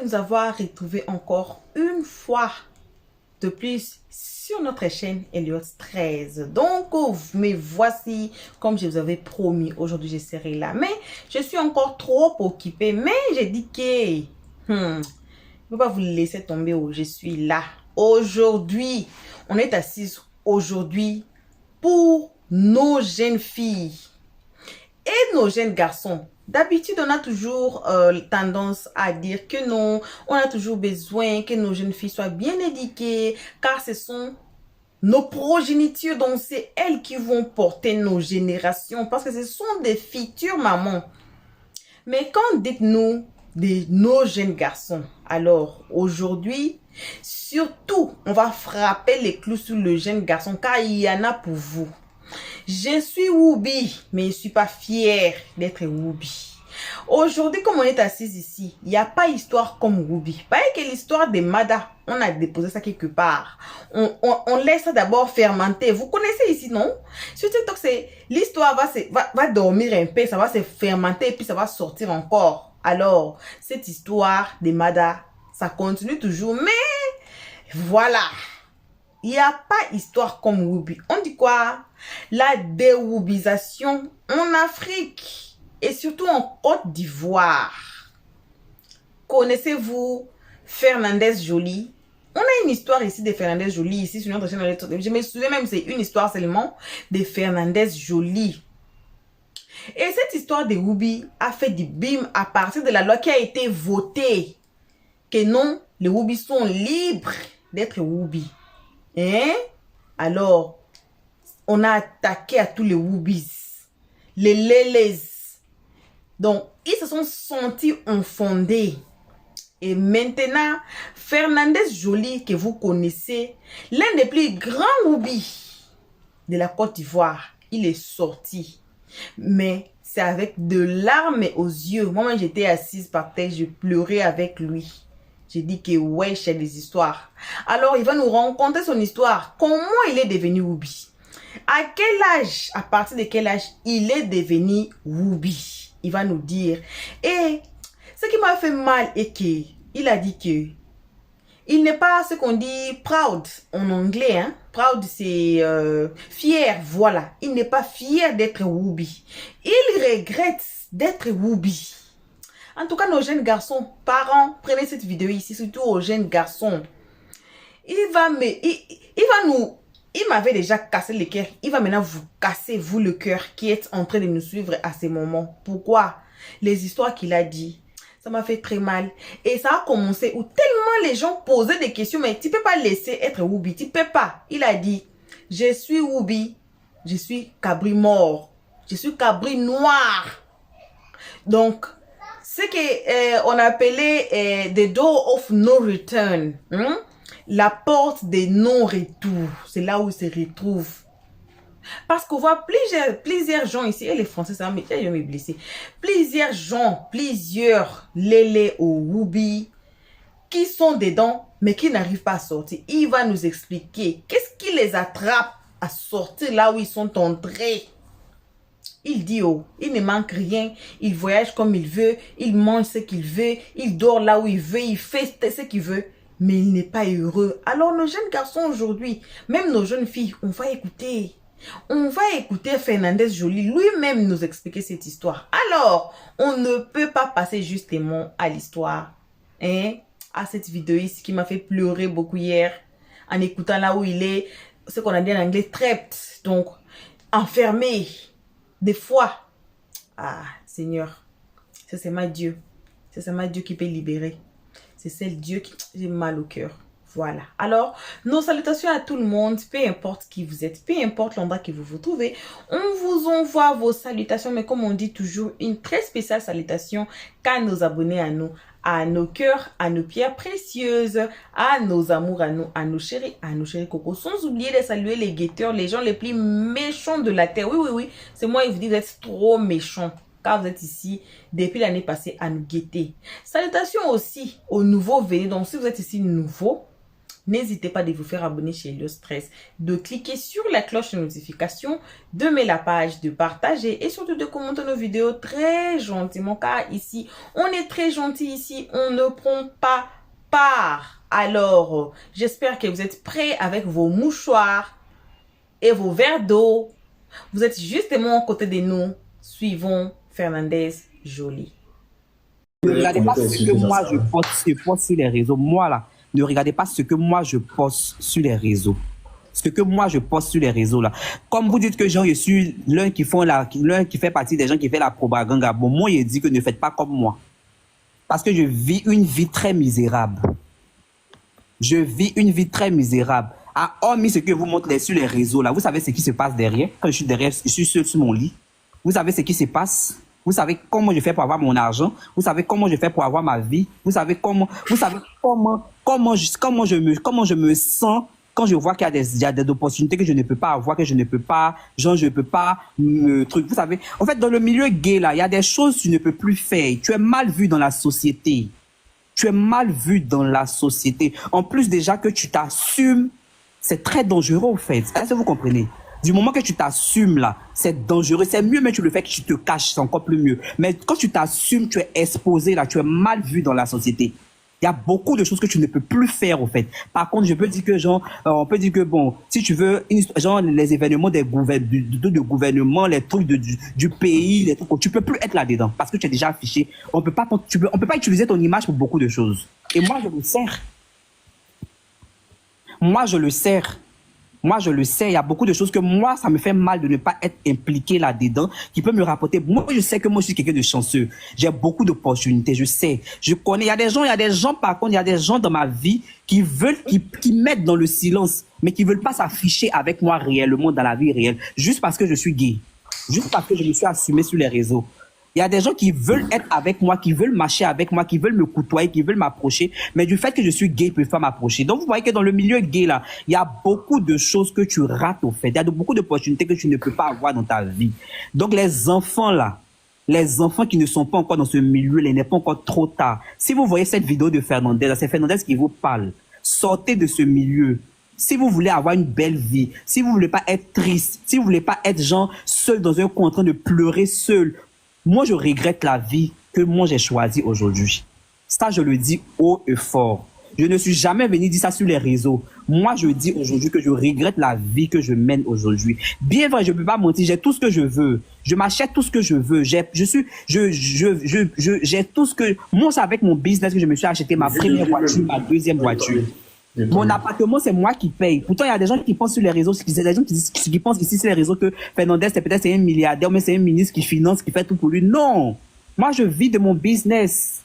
nous avoir retrouvés encore une fois de plus sur notre chaîne Elliot 13. Donc, me voici, comme je vous avais promis, aujourd'hui je serai là. Mais je suis encore trop occupée. Mais j'ai dit que je ne peux pas vous laisser tomber. Je suis là. Aujourd'hui, on est assises aujourd'hui pour nos jeunes filles et nos jeunes garçons. D'habitude, on a toujours tendance à dire que non, on a toujours besoin que nos jeunes filles soient bien éduquées, car ce sont nos progénitures, donc c'est elles qui vont porter nos générations, parce que ce sont des futures mamans. Mais quand dites-nous de nos jeunes garçons, alors aujourd'hui, surtout, on va frapper les clous sur le jeune garçon, car il y en a pour vous. Je suis Whoopi, mais je ne suis pas fière d'être Whoopi. Aujourd'hui, comme on est assise ici, il n'y a pas histoire comme Whoopi. Pas que l'histoire de Mada, on a déposé ça quelque part. On laisse ça d'abord fermenter. Vous connaissez ici, non? Sur TikTok, l'histoire va dormir un peu, ça va se fermenter et puis ça va sortir encore. Alors, cette histoire de Mada, ça continue toujours, mais voilà. Il n'y a pas histoire comme Whoopi. On dit quoi? La déwoubisation en Afrique et surtout en Côte d'Ivoire. Connaissez-vous Fernandez Joly? On a une histoire ici de Fernandez Joly ici sur notre chaîne. Je me souviens même, c'est une histoire seulement de Fernandez Joly. Et cette histoire de Whoopi a fait du bim à partir de la loi qui a été votée. Que non, les Whoopi sont libres d'être Whoopi. Hein? Alors, on a attaqué à tous les Whoopis, les Lélés. Donc, ils se sont sentis infondés. Et maintenant, Fernandez Joly, que vous connaissez, l'un des plus grands Whoopi de la Côte d'Ivoire, il est sorti. Mais c'est avec de larmes aux yeux. Moi, j'étais assise par terre, je pleurais avec lui. J'ai dit que ouais, j'ai des histoires. Alors, il va nous raconter son histoire. Comment il est devenu Whoopi? À quel âge, à partir de quel âge il est devenu Whoopi? Il va nous dire. Et ce qui m'a fait mal est que il a dit que il n'est pas ce qu'on dit proud en anglais. Hein? Proud, c'est fier. Voilà. Il n'est pas fier d'être Whoopi. Il regrette d'être Whoopi. En tout cas, nos jeunes garçons, parents, prenez cette vidéo ici, surtout aux jeunes garçons. Il m'avait déjà cassé le cœur. Il va maintenant vous casser, vous, le cœur qui êtes en train de nous suivre à ces moments. Pourquoi? Les histoires qu'il a dit, ça m'a fait très mal. Et ça a commencé où tellement les gens posaient des questions, mais tu peux pas laisser être Whoopi, tu peux pas. Il a dit, je suis Whoopi, je suis cabri mort, je suis cabri noir. Donc, ce qu'on appelait the door of no return, hein? La porte des non-retour, c'est là où il se retrouve. Parce qu'on voit plusieurs gens ici, et les Français, ça va me blesser. Plusieurs gens, plusieurs Lélé ou Whoopi qui sont dedans, mais qui n'arrivent pas à sortir. Il va nous expliquer qu'est-ce qui les attrape à sortir là où ils sont entrés. Il dit, oh, il ne manque rien, il voyage comme il veut, il mange ce qu'il veut, il dort là où il veut, il fait ce qu'il veut, mais il n'est pas heureux. Alors nos jeunes garçons aujourd'hui, même nos jeunes filles, on va écouter. On va écouter Fernandez Joly lui-même nous expliquer cette histoire. Alors, on ne peut pas passer justement à l'histoire, hein, à cette vidéo ici qui m'a fait pleurer beaucoup hier, en écoutant là où il est, ce qu'on a dit en anglais, trapped, donc enfermé. Des fois, ah Seigneur, c'est seulement Dieu. C'est seulement Dieu qui peut libérer. C'est celle Dieu qui j'ai mal au cœur. Voilà. Alors, nos salutations à tout le monde, peu importe qui vous êtes, peu importe l'endroit que vous vous trouvez. On vous envoie vos salutations, mais comme on dit toujours, une très spéciale salutation qu'à nos abonnés à nous, à nos cœurs, à nos pierres précieuses, à nos amours, à nos chéris cocos. Sans oublier de saluer les guetteurs, les gens les plus méchants de la terre. Oui, oui, oui. C'est moi, je vous dis, vous êtes trop méchants. Car vous êtes ici depuis l'année passée à nous guetter. Salutations aussi aux nouveaux venus. Donc, si vous êtes ici nouveau, n'hésitez pas de vous faire abonner chez Helio Stress, de cliquer sur la cloche de notification, d'aimer la page, de partager et surtout de commenter nos vidéos très gentiment car ici, on est très gentil ici, on ne prend pas part. Alors, j'espère que vous êtes prêts avec vos mouchoirs et vos verres d'eau. Vous êtes justement à côté de nous. Suivons Fernandez Jolie. Ne regardez pas ce que moi je poste sur les réseaux. Moi là, ne regardez pas ce que moi je poste sur les réseaux. Ce que moi je poste sur les réseaux là. Comme vous dites que genre, je suis l'un qui fait partie des gens qui fait la propagande. Bon, moi il dit que ne faites pas comme moi. Parce que je vis une vie très misérable. Je vis une vie très misérable. Hormis ce que vous montrez sur les réseaux là, vous savez ce qui se passe derrière. Quand je suis derrière, je suis seul sur mon lit. Vous savez ce qui se passe. Vous savez comment je fais pour avoir mon argent. Vous savez comment je fais pour avoir ma vie. Vous savez comment je me sens quand je vois qu'il y a des opportunités que je ne peux pas avoir, que je ne peux pas, genre je ne peux pas truc. Vous savez, en fait, dans le milieu gay là, il y a des choses que tu ne peux plus faire. Tu es mal vu dans la société. Tu es mal vu dans la société. En plus déjà que tu t'assumes, c'est très dangereux en fait. Est-ce que vous comprenez? Du moment que tu t'assumes là, c'est dangereux. C'est mieux mais tu le fais que tu te caches, c'est encore plus mieux. Mais quand tu t'assumes, tu es exposé là, tu es mal vu dans la société. Il y a beaucoup de choses que tu ne peux plus faire, en fait. Par contre, je peux dire que, genre, on peut dire que, bon, si tu veux, genre, les événements du gouvernement, les trucs du pays, les trucs, tu peux plus être là-dedans parce que tu es déjà affiché. On peut pas utiliser ton image pour beaucoup de choses. Et moi, je le sers. Moi, je le sers. Moi, je le sais, il y a beaucoup de choses que moi, ça me fait mal de ne pas être impliqué là-dedans, qui peut me rapporter. Moi, je sais que moi, je suis quelqu'un de chanceux. J'ai beaucoup d'opportunités, je sais. Je connais, il y a des gens, par contre, il y a des gens dans ma vie qui veulent, qui mettent dans le silence, mais qui veulent pas s'afficher avec moi réellement dans la vie réelle, juste parce que je suis gay. Juste parce que je me suis assumé sur les réseaux. Il y a des gens qui veulent être avec moi, qui veulent marcher avec moi, qui veulent me côtoyer, qui veulent m'approcher. Mais du fait que je suis gay, ils ne peuvent pas m'approcher. Donc, vous voyez que dans le milieu gay, là, il y a beaucoup de choses que tu rates, au fait. Il y a beaucoup d'opportunités que tu ne peux pas avoir dans ta vie. Donc, les enfants, là, les enfants qui ne sont pas encore dans ce milieu, il n'est pas encore trop tard. Si vous voyez cette vidéo de Fernandez, c'est Fernandez qui vous parle. Sortez de ce milieu. Si vous voulez avoir une belle vie, si vous ne voulez pas être triste, si vous ne voulez pas être genre seul dans un coin en train de pleurer seul, moi, je regrette la vie que moi, j'ai choisie aujourd'hui. Ça, je le dis haut et fort. Je ne suis jamais venu dire ça sur les réseaux. Moi, je dis aujourd'hui que je regrette la vie que je mène aujourd'hui. Bien vrai, je ne peux pas mentir, j'ai tout ce que je veux. Je m'achète tout ce que je veux. J'ai tout ce que... Moi, c'est avec mon business que je me suis acheté ma première voiture, ma deuxième voiture. Mon appartement, c'est moi qui paye. Pourtant, il y a des gens qui pensent sur les réseaux, il y a des gens qui pensent ici sur les réseaux que Fernandez, c'est un milliardaire, mais c'est un ministre qui finance, qui fait tout pour lui. Non! Moi, je vis de mon business.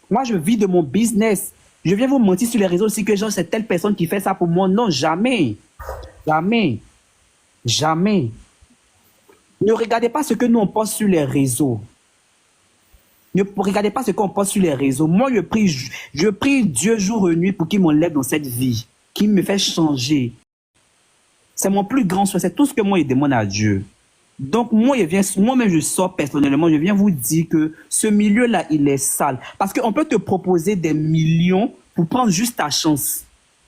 Moi, je vis de mon business. Je viens vous mentir sur les réseaux aussi que genre, c'est telle personne qui fait ça pour moi. Non, jamais. Jamais. Jamais. Ne regardez pas ce que nous on poste sur les réseaux. Ne regardez pas ce qu'on poste sur les réseaux. Moi, je prie Dieu jour et nuit pour qu'il m'enlève dans cette vie, qu'il me fait changer. C'est mon plus grand souhait. C'est tout ce que moi, je demande à Dieu. Donc, moi-même, je sors personnellement, je viens vous dire que ce milieu-là, il est sale. Parce qu'on peut te proposer des millions pour prendre juste ta chance.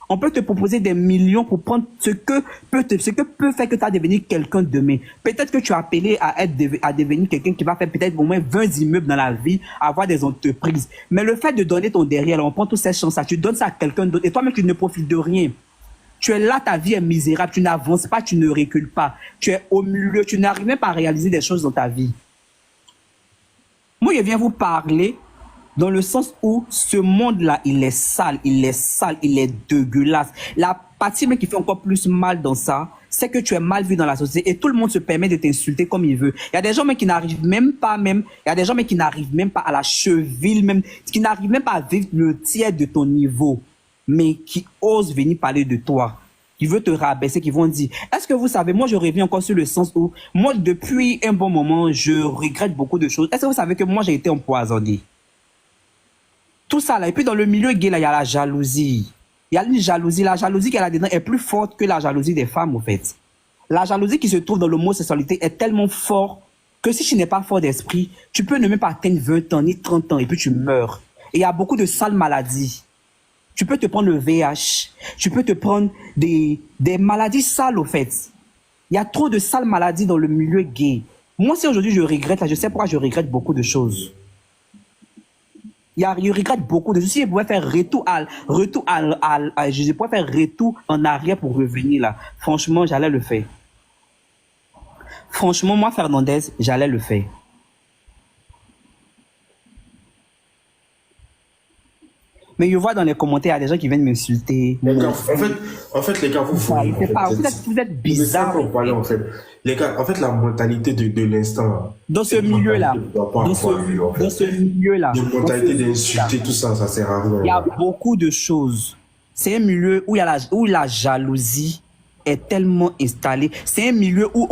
On peut te proposer des millions pour prendre ce que peut faire que tu as devenu quelqu'un demain. Peut-être que tu as appelé à devenir quelqu'un qui va faire peut-être au moins 20 immeubles dans la vie, avoir des entreprises. Mais le fait de donner ton derrière, là, on prend toutes ces chances-là, tu donnes ça à quelqu'un d'autre et toi-même, tu ne profites de rien. Tu es là, ta vie est misérable, tu n'avances pas, tu ne recules pas. Tu es au milieu, tu n'arrives même pas à réaliser des choses dans ta vie. Moi, je viens vous parler dans le sens où ce monde-là, il est sale, il est dégueulasse. La partie qui fait encore plus mal dans ça, c'est que tu es mal vu dans la société et tout le monde se permet de t'insulter comme il veut. Il y a des gens qui n'arrivent même pas à la cheville, qui n'arrivent même pas à vivre le tiers de ton niveau, mais qui osent venir parler de toi, qui veulent te rabaisser, qui vont dire, est-ce que vous savez, moi je reviens encore sur le sens où, moi depuis un bon moment, je regrette beaucoup de choses. Est-ce que vous savez que moi j'ai été empoisonné? Tout ça là, et puis dans le milieu gay là, il y a la jalousie. Il y a une jalousie, la jalousie qu'elle a dedans est plus forte que la jalousie des femmes en fait. La jalousie qui se trouve dans l'homosexualité est tellement forte que si tu n'es pas fort d'esprit, tu peux ne même pas atteindre 20 ans ni 30 ans et puis tu meurs. Et il y a beaucoup de sales maladies. Tu peux te prendre le VIH. Tu peux te prendre des maladies sales, au fait. Il y a trop de sales maladies dans le milieu gay. Moi, si aujourd'hui je regrette, là, je sais pourquoi je regrette beaucoup de choses. Je regrette beaucoup de choses. Si je pouvais faire je pourrais faire retour en arrière pour revenir là. Franchement, j'allais le faire. Franchement, moi, Fernandez, j'allais le faire. Mais je vois dans les commentaires, il y a des gens qui viennent m'insulter. En fait, les gars, vous êtes bizarres. En fait. Les gars, en fait, la mentalité de l'instant. Dans ce milieu-là. Dans ce milieu-là. La mentalité d'insulter, tout ça, ça sert à rien. Il y a beaucoup de choses. C'est un milieu où la jalousie est tellement installée. C'est un milieu où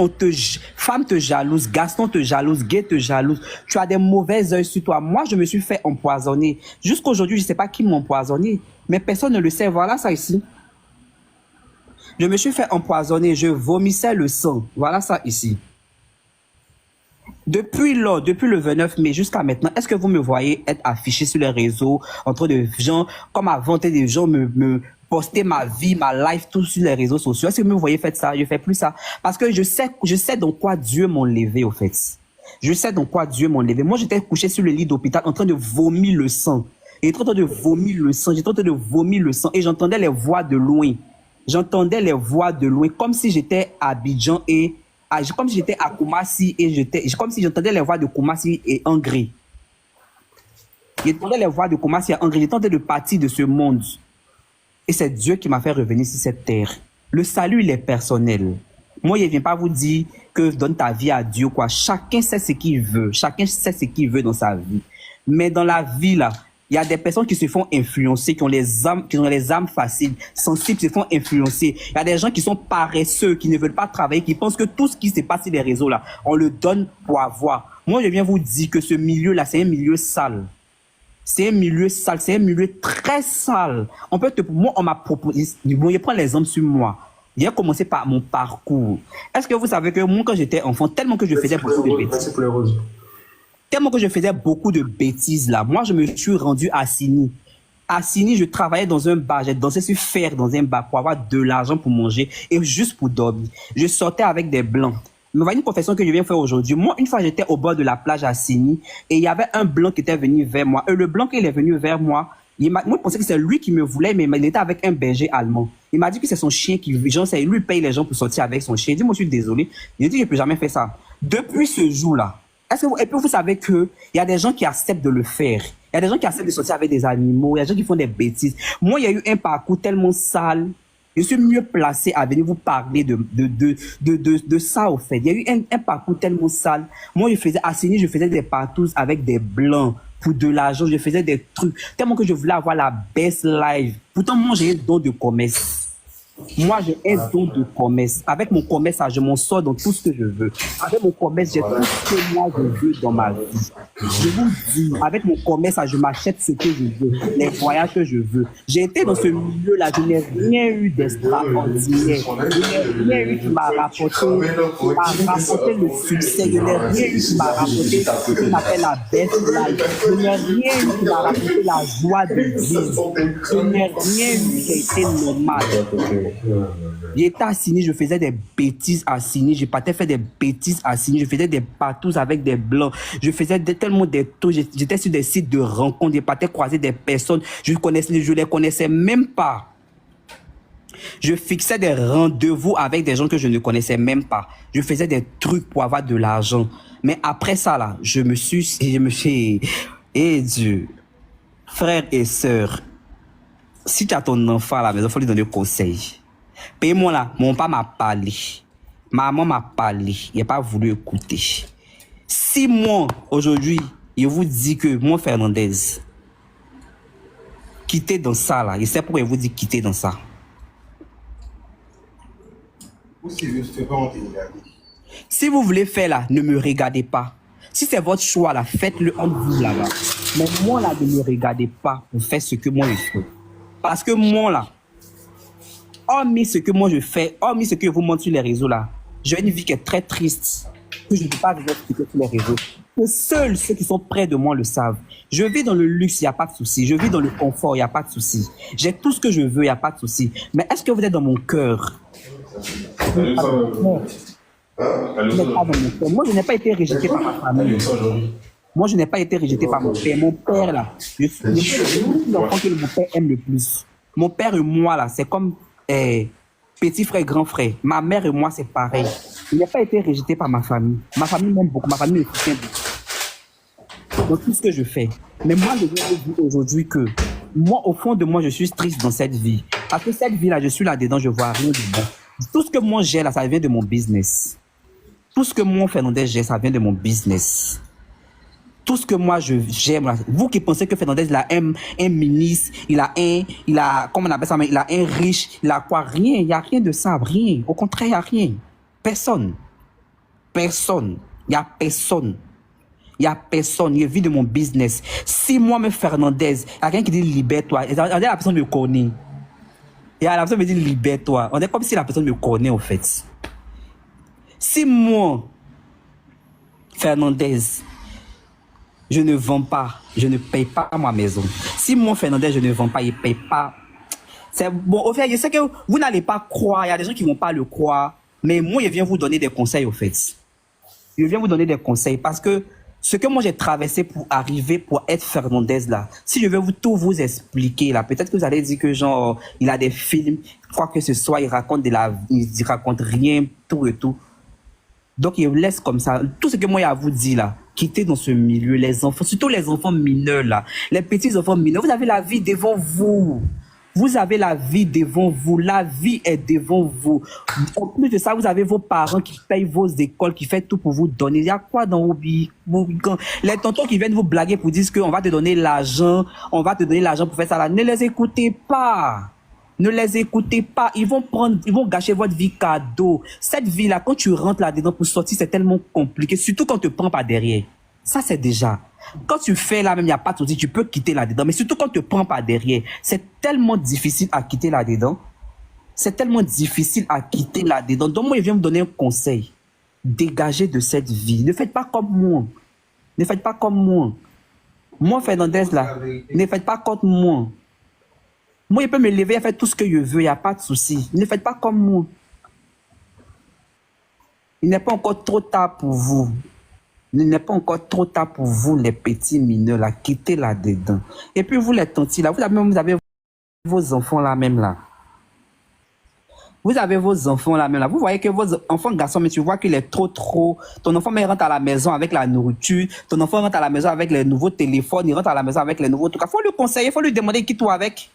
femme te jalouse, garçon te jalouse, gay te jalouse. Tu as des mauvais œils sur toi. Moi, je me suis fait empoisonner. Jusqu'aujourd'hui, je ne sais pas qui m'a empoisonné, mais personne ne le sait. Voilà ça ici. Je me suis fait empoisonner. Je vomissais le sang. Voilà ça ici. Depuis le 29 mai jusqu'à maintenant, est-ce que vous me voyez être affiché sur les réseaux, entre des gens, comme avant, des gens me poster ma vie, ma life, tout sur les réseaux sociaux? Est-ce que vous me voyez faire ça? Je fais plus ça. Parce que je sais dans quoi Dieu m'a levé, au fait. Je sais dans quoi Dieu m'a levé. Moi, j'étais couché sur le lit d'hôpital en train de vomir le sang. J'étais en train de vomir le sang. Et j'entendais les voix de loin. Comme si j'étais à Abidjan comme si j'étais à Koumassi comme si j'entendais les voix de Koumassi et Angré. J'entendais les voix de Koumassi et Angré. J'étais en train de partir de ce monde. Et c'est Dieu qui m'a fait revenir sur cette terre. Le salut, il est personnel. Moi, je ne viens pas vous dire que donne ta vie à Dieu, quoi. Chacun sait ce qu'il veut. Chacun sait ce qu'il veut dans sa vie. Mais dans la vie, là, il y a des personnes qui se font influencer, qui ont les âmes faciles, sensibles, qui se font influencer. Il y a des gens qui sont paresseux, qui ne veulent pas travailler, qui pensent que tout ce qui se passe sur les réseaux, là, on le donne pour avoir. Moi, je viens vous dire que ce milieu-là, c'est un milieu sale. C'est un milieu sale, c'est un milieu très sale. Moi, on m'a proposé, je prends l'exemple sur moi. J'ai commencé par mon parcours. Est-ce que vous savez que moi, quand j'étais enfant, tellement que je faisais beaucoup de bêtises. Tellement que je faisais beaucoup de bêtises là. Moi, je me suis rendu à Sini. À Sini, je travaillais dans un bar. J'ai dansé sur fer dans un bar pour avoir de l'argent pour manger et juste pour dormir. Je sortais avec des blancs. Mais voilà une confession que je viens faire aujourd'hui. Moi, une fois, j'étais au bord de la plage à Sini et il y avait un blanc qui était venu vers moi. Et le blanc qui est venu vers moi, moi, je pensais que c'est lui qui me voulait, mais il était avec un berger allemand. Il m'a dit que c'est son chien qui, lui paye les gens pour sortir avec son chien. Il dit, moi, je suis désolé. Il dit, je ne peux jamais faire ça. Depuis ce jour-là, et puis vous savez qu'il y a des gens qui acceptent de le faire. Il y a des gens qui acceptent de sortir avec des animaux. Il y a des gens qui font des bêtises. Moi, il y a eu un parcours tellement sale. Je suis mieux placé à venir vous parler de ça, au fait. Il y a eu un parcours tellement sale. Moi, je faisais des partous avec des blancs pour de l'argent. Je faisais des trucs tellement que je voulais avoir la best life. Pourtant, moi, j'ai un don de commerce. Moi, j'ai un don de commerce. Avec mon commerce, je m'en sors dans tout ce que je veux. Avec mon commerce, j'ai tout ce que moi je veux dans ma vie. Je vous dis, avec mon commerce, je m'achète ce que je veux, les voyages que je veux. J'ai été dans ce milieu-là, je n'ai rien eu d'extraordinaire. Je n'ai rien eu qui m'a rapporté le succès. Je n'ai rien eu qui m'a rapporté ce qu'on appelle la best life. Je n'ai rien eu qui m'a rapporté la joie de vivre. Je n'ai rien eu qui a été normal. J'étais à Sini, je faisais des bêtises à Sini, je partais faire des bêtises à Sini, je faisais des partous avec des blancs, je faisais tellement des tours, j'étais sur des sites de rencontres, je partais croiser des personnes, je les connaissais même pas. Je fixais des rendez-vous avec des gens que je ne connaissais même pas. Je faisais des trucs pour avoir de l'argent. Mais après ça, là, je me suis, eh Dieu, frères et sœurs, si tu as ton enfant à la maison, il faut lui donner conseil. Paye-moi là, mon papa m'a parlé. Maman m'a parlé. Il n'a pas voulu écouter. Si moi, aujourd'hui, je vous dis que moi, Fernandez, quittez dans ça là, je sais pourquoi je vous dis quitter dans ça. Si vous voulez faire là, ne me regardez pas. Si c'est votre choix là, faites-le entre vous là-bas. Mais moi là, ne me regardez pas pour faire ce que moi je fais. Parce que moi là, hormis ce que moi je fais, hormis ce que je vous montre sur les réseaux là, j'ai une vie qui est très triste. que je ne peux pas vous expliquer sur les réseaux. Que seuls ceux qui sont près de moi le savent. Je vis dans le luxe, il n'y a pas de souci. Je vis dans le confort, il n'y a pas de souci. J'ai tout ce que je veux, il n'y a pas de souci. Mais est-ce que vous êtes dans mon cœur? Vous n'êtes pas dans mon cœur. Vous n'êtes pas dans mon cœur. Moi, je n'ai pas été rejeté par ma famille. Moi, je n'ai pas été rejeté par mon père. Mon père, là, je suis l'enfant que mon père aime le plus. Mon père et moi, là, c'est comme petit frère, grand frère. Ma mère et moi, c'est pareil. Je n'ai pas été rejeté par ma famille. Ma famille m'aime beaucoup. Ma famille me soutient beaucoup. Dans tout ce que je fais. Mais moi, je viens vous dire aujourd'hui que moi, au fond de moi, je suis triste dans cette vie. Parce que cette vie-là, je suis là-dedans, je vois rien de bon. Tout ce que moi j'ai là, ça vient de mon business. Tout ce que moi, Fernandez, j'ai, ça vient de mon business. Tout ce que moi j'aime, vous qui pensez que Fernandez il a un ministre, il a, comment on appelle ça, mais il a un riche, il a quoi? Rien, il n'y a rien de ça, rien. Au contraire, il n'y a rien. Personne. Personne. Il n'y a personne. Il n'y a personne. Il vit de mon business. Si moi, me Fernandez, il y a quelqu'un qui dit libère-toi, la personne me connaît. Et la personne me dit libère-toi. On est comme si la personne me connaît, en fait. Si moi, Fernandez, je ne vends pas, je ne paye pas ma maison. Si moi, Fernandez, je ne vends pas, il ne paye pas. C'est bon, au fait, je sais que vous n'allez pas croire, il y a des gens qui ne vont pas le croire, mais moi, je viens vous donner des conseils, au fait. Je viens vous donner des conseils parce que ce que moi j'ai traversé pour arriver, pour être Fernandez là, si je vais tout vous expliquer là, peut-être que vous allez dire que genre, il a des films, quoi que ce soit, il raconte il raconte rien, tout et tout. Donc, il laisse comme ça. Tout ce que moi, j'ai à vous dire, là, quittez dans ce milieu, les enfants, surtout les enfants mineurs, là, les petits enfants mineurs, vous avez la vie devant vous. Vous avez la vie devant vous. La vie est devant vous. En plus de ça, vous avez vos parents qui payent vos écoles, qui font tout pour vous donner. Il y a quoi dans vos les tontons qui viennent vous blaguer pour dire qu'on va te donner l'argent, on va te donner l'argent pour faire ça là. Ne les écoutez pas. Ne les écoutez pas, ils vont gâcher votre vie cadeau. Cette vie-là, quand tu rentres là-dedans pour sortir, c'est tellement compliqué, surtout quand on te prend par derrière. Ça, c'est déjà. Quand tu fais là, même, il n'y a pas de souci, tu peux quitter là-dedans. Mais surtout quand on te prend par derrière, c'est tellement difficile à quitter là-dedans. C'est tellement difficile à quitter là-dedans. Donc, moi, je viens me donner un conseil. Dégagez de cette vie. Ne faites pas comme moi. Ne faites pas comme moi. Moi, Fernandez, là, ne faites pas comme moi. Moi, je peux me lever et faire tout ce que je veux, il n'y a pas de souci. Ne faites pas comme moi. Il n'est pas encore trop tard pour vous. Il n'est pas encore trop tard pour vous, les petits mineurs, là, quittez là-dedans. Et puis, vous, les tantis, là, vous avez vos enfants là même là. Vous avez vos enfants là même là. Vous voyez que vos enfants garçons, mais tu vois qu'il est trop. Ton enfant mais rentre à la maison avec la nourriture. Ton enfant rentre à la maison avec les nouveaux téléphones. Il rentre à la maison avec les nouveaux trucs. Il faut lui conseiller, il faut lui demander qui tout avec.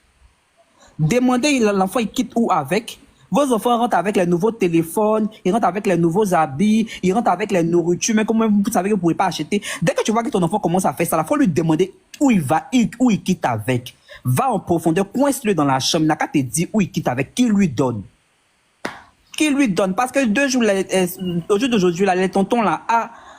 Demandez l'enfant, il quitte où avec? Vos enfants rentrent avec les nouveaux téléphones, ils rentrent avec les nouveaux habits, ils rentrent avec les nourritures, mais comment vous savez que vous ne pouvez pas acheter? Dès que tu vois que ton enfant commence à faire ça, il faut lui demander où il va, où il quitte avec. Va en profondeur, coince-le dans la chambre, il n'a qu'à te dire où il quitte avec, qui lui donne. Qui lui donne? Parce que au jour d'aujourd'hui, les tontons là,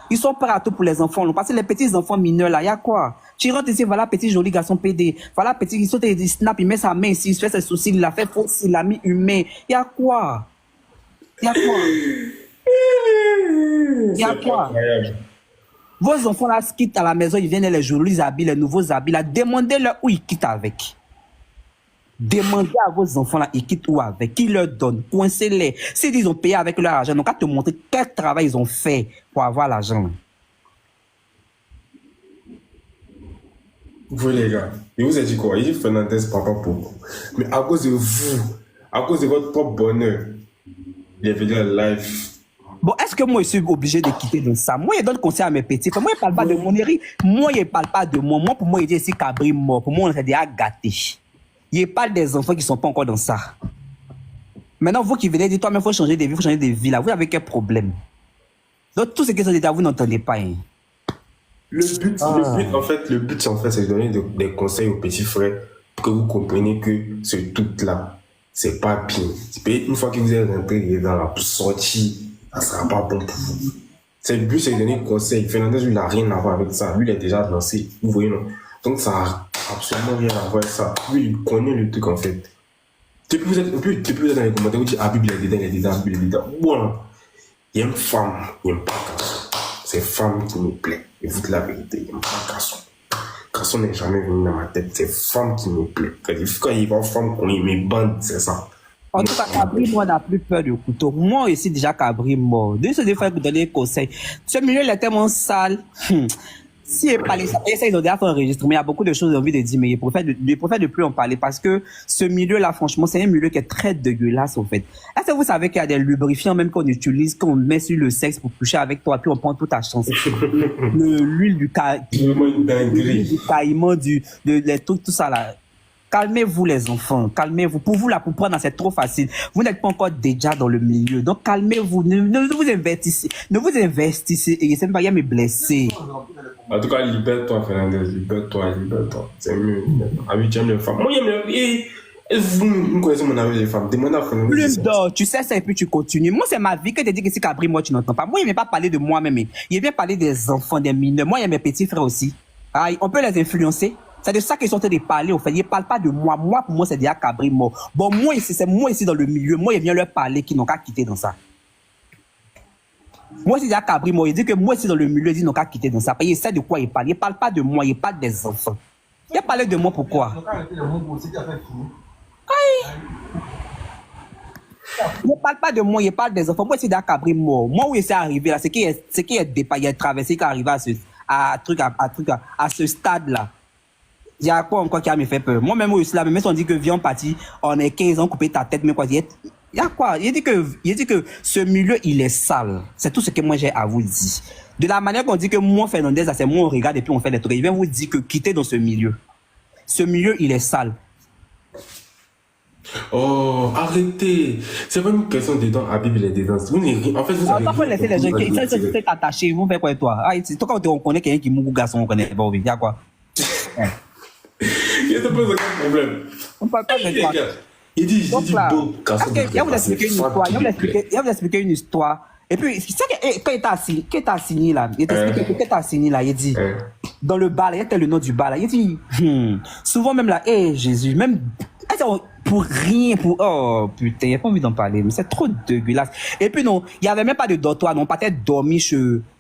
ils sont prêts à tout pour les enfants. Là, parce que les petits enfants mineurs là, il y a quoi? Tu rentres ici, voilà petit joli garçon PD. Voilà petit, il saute, il snap, il met sa main ici, il fait ses sourcils, il a fait faux, il a mis humain. Il y a quoi? Il y a quoi? Il y a quoi? Vos enfants là quittent à la maison, ils viennent les jolis habits, les nouveaux habits là. Demandez-leur où ils quittent avec. Demandez à vos enfants là, ils quittent où avec, qui leur donne, coincez-les. S'ils disent ils ont payé avec leur argent, donc à te montrer quel travail ils ont fait pour avoir l'argent. Vous les gars, il vous a dit quoi? Il dit Fernandez papa pour. Mais à cause de vous, à cause de votre propre bonheur, il est venu en live. Bon, est-ce que moi je suis obligé de quitter de ça? Moi je donne conseil à mes petits. Moi je parle pas de mon héritier. Moi je parle pas de moi. Moi pour moi il dit ici Cabri mort. Pour moi on s'est déjà gâté. Il parle des enfants qui sont pas encore dans ça. Maintenant vous qui venez dire toi mais faut changer de vie, faut changer de vie là. Vous avez quel problème? Donc tout ce que ça dit vous n'entendez pas. Hein. Le but, en fait, c'est de donner des conseils aux petits frères pour que vous compreniez que ce tout-là, c'est pas bien. Une fois que vous êtes rentré dedans, là, pour sortir, ça sera pas bon pour vous. Le but, c'est de donner des conseils. Fernandez, lui, il n'a rien à voir avec ça. Lui, il est déjà lancé. Vous voyez, non? Donc, ça n'a absolument rien à voir avec ça. Lui, il connaît le truc, en fait. Depuis vous êtes dans les commentaires, vous dites, ah, Bible, il est dedans, Bible, il est dedans. Bon, il y a une femme, il n'y a pas ça. c'est femme qui me plaît. Et vous, de la vérité, il n'y a pas garçon. Garçon n'est jamais venu dans ma tête, c'est femme qui me plaît. Quand il va femme, on y met bande, c'est ça. En tout cas, Cabri, moi, n'a plus peur de couteau. Moi aussi, déjà, Cabri, mort. Deux se fois vous donner des conseils. Ce milieu, il est tellement sale. Si il parlait ça, ils ont déjà fait un registre, mais il y a beaucoup de choses que j'ai envie de dire, mais il préfère de plus en parler parce que ce milieu-là, franchement, c'est un milieu qui est très dégueulasse, en fait. Est-ce que vous savez qu'il y a des lubrifiants même qu'on utilise, qu'on met sur le sexe pour coucher avec toi, puis on prend toute ta chance. L'huile du caïman, les trucs, tout ça là. Calmez-vous les enfants, calmez-vous. Pour vous là, pour prendre, c'est trop facile. Vous n'êtes pas encore déjà dans le milieu, donc calmez-vous. Ne vous investissez. Et c'est pas y a me blesser. En tout cas, libère-toi, Fernandez, libère-toi. C'est mieux. Ah oui, tu aimes les femmes. Moi, j'aime les vous connaissez mon avis des femmes. Demandez à Fernandez. Plus d'or, tu sais ça et puis tu continues. Moi, c'est ma vie que tu dis que si Cabri, moi, tu n'entends pas. Moi, il ne vient pas parler de moi-même. Il vient parler des enfants, des mineurs. Moi, il y a mes petits frères aussi. Aïe, on peut les influencer. C'est de ça qu'ils sont en train de parler, au fait. Ils ne parlent pas de moi. Moi, pour moi, c'est déjà Cabri mort. Bon, moi, c'est moi ici dans le milieu. Moi, il vient leur parler qu'ils n'ont qu'à quitter dans ça. Moi, c'est déjà Cabri mort. Il dit que moi, ici dans le milieu, ils n'ont qu'à quitter dans ça. Il sait de quoi il parle. Il ne parle pas de moi, il parle des enfants. Il a parlé de moi pourquoi? Aïe. Il ne parle pas de moi, il parle des enfants. Moi, c'est déjà Cabri mort. Moi, où il s'est arrivé là, c'est qu'il est dépassé, il est traversé, qu'il est arrivé à ce stade-là. Il y a quoi encore qui a me fait peur? Moi-même, aussi là, même si on dit que viens parti, on est 15 ans, couper ta tête, mais quoi, il y a quoi? Il dit que ce milieu, il est sale. C'est tout ce que moi j'ai à vous dire. De la manière qu'on dit que moi, Fernandez, c'est moi, on regarde et puis on fait des trucs. Il vient vous dire que quittez dans ce milieu. Ce milieu, il est sale. Oh, arrêtez. C'est pas une question des dents. Habib, il est dedans. En fait, vous avez... On peut laisser les gens qui sont attachés. Ils vont faire quoi toi? Ah, toi, quand on connaît quelqu'un qui mou garçon, on connaît. Bon, il y a quoi? Il y a pas de problème. On parle pas de toi. Il dit beau garçon. Il va vous expliquer une histoire. Il va vous expliquer une histoire. Et puis, c'est ça quand il t'a signé là, il t'explique que t'as signé là, il dit, dans le bar, il y a le nom du bar là, il dit, souvent même là, Jésus, même, pour rien, oh putain, il n'y a pas envie d'en parler, mais c'est trop dégueulasse. Et puis non, il n'y avait même pas de dortoir, non, on partait dormir